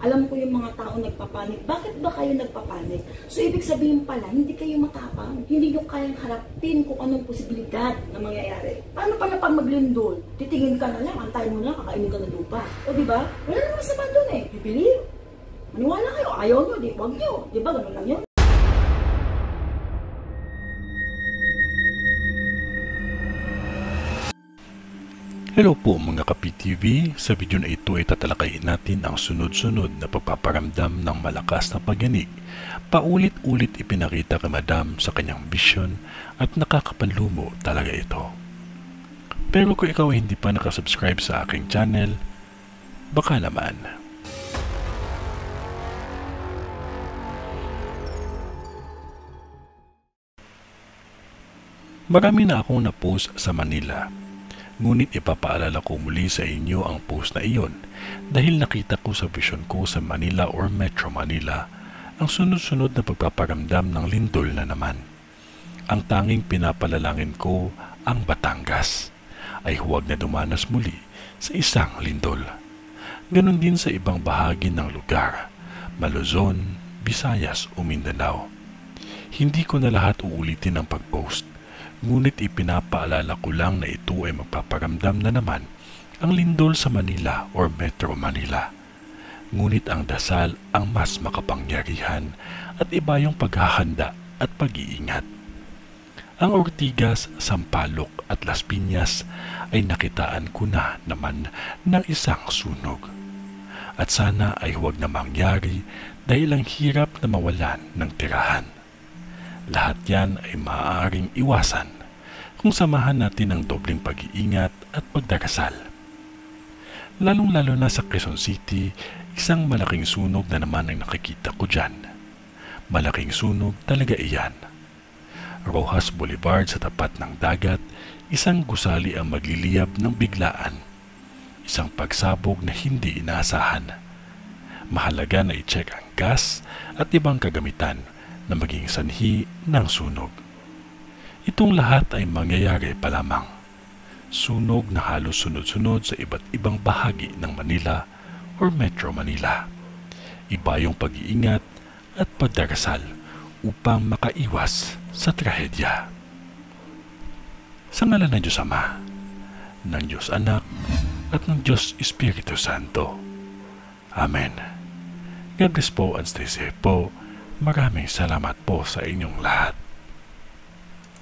Alam ko yung mga tao nagpapanik. Bakit ba kayo nagpapanik? So, ibig sabihin pala, hindi kayo matapang. Hindi nyo kayang harapin kung anong posibilidad na mangyayari. Paano pala pag maglindol? Titingin ka na lang, antayin mo lang, kakainin ka ng lupa. O diba? Wala naman sama dun eh. Bibili. Maniwala kayo. Ayaw nyo, di, wag nyo. Diba? Ganun lang yun. Hello po mga Kapi-TV, sa video na ito ay tatalakayin natin ang sunod-sunod na pagpaparamdam ng malakas na pagyanig. Paulit-ulit ipinakita kay Madam sa kanyang vision at nakakapanlumo talaga ito. Pero kung ikaw ay hindi pa nakasubscribe sa aking channel, baka naman. Marami na akong na-post sa Manila. Ngunit ipapaalala ko muli sa inyo ang post na iyon dahil nakita ko sa vision ko sa Manila or Metro Manila ang sunod-sunod na pagpaparamdam ng lindol na naman. Ang tanging pinapalalangin ko ang Batangas ay huwag na dumanas muli sa isang lindol. Ganon din sa ibang bahagi ng lugar, Maluzon, Visayas o Mindanao. Hindi ko na lahat uulitin ang pag-post. Ngunit ipinapaalala ko lang na ito ay magpaparamdam na naman ang lindol sa Manila or Metro Manila. Ngunit ang dasal ang mas makapangyarihan at iba yung paghahanda at pag-iingat. Ang Ortigas, Sampaloc at Las Piñas ay nakitaan ko na naman ng isang sunog. At sana ay huwag na mangyari dahil ang hirap na mawalan ng tirahan. Lahat yan ay maaaring iwasan kung samahan natin ang dobleng pag-iingat at pagdarasal. Lalong-lalo na sa Quezon City, isang malaking sunog na naman ang nakikita ko dyan. Malaking sunog talaga iyan. Rojas Boulevard sa tapat ng dagat, isang gusali ang magliliyab ng biglaan. Isang pagsabog na hindi inaasahan. Mahalaga na i-check ang gas at ibang kagamitan na maging sanhi ng sunog. Itong lahat ay mangyayari pa lamang. Sunog na halos sunod-sunod sa iba't ibang bahagi ng Manila or Metro Manila. Iba yung pag-iingat at pagdarasal upang makaiwas sa trahedya. Sa ngalan ng Diyos Ama, ng Diyos Anak, at ng Diyos Espiritu Santo. Amen. God bless po and stay safe po. Maraming salamat po sa inyong lahat.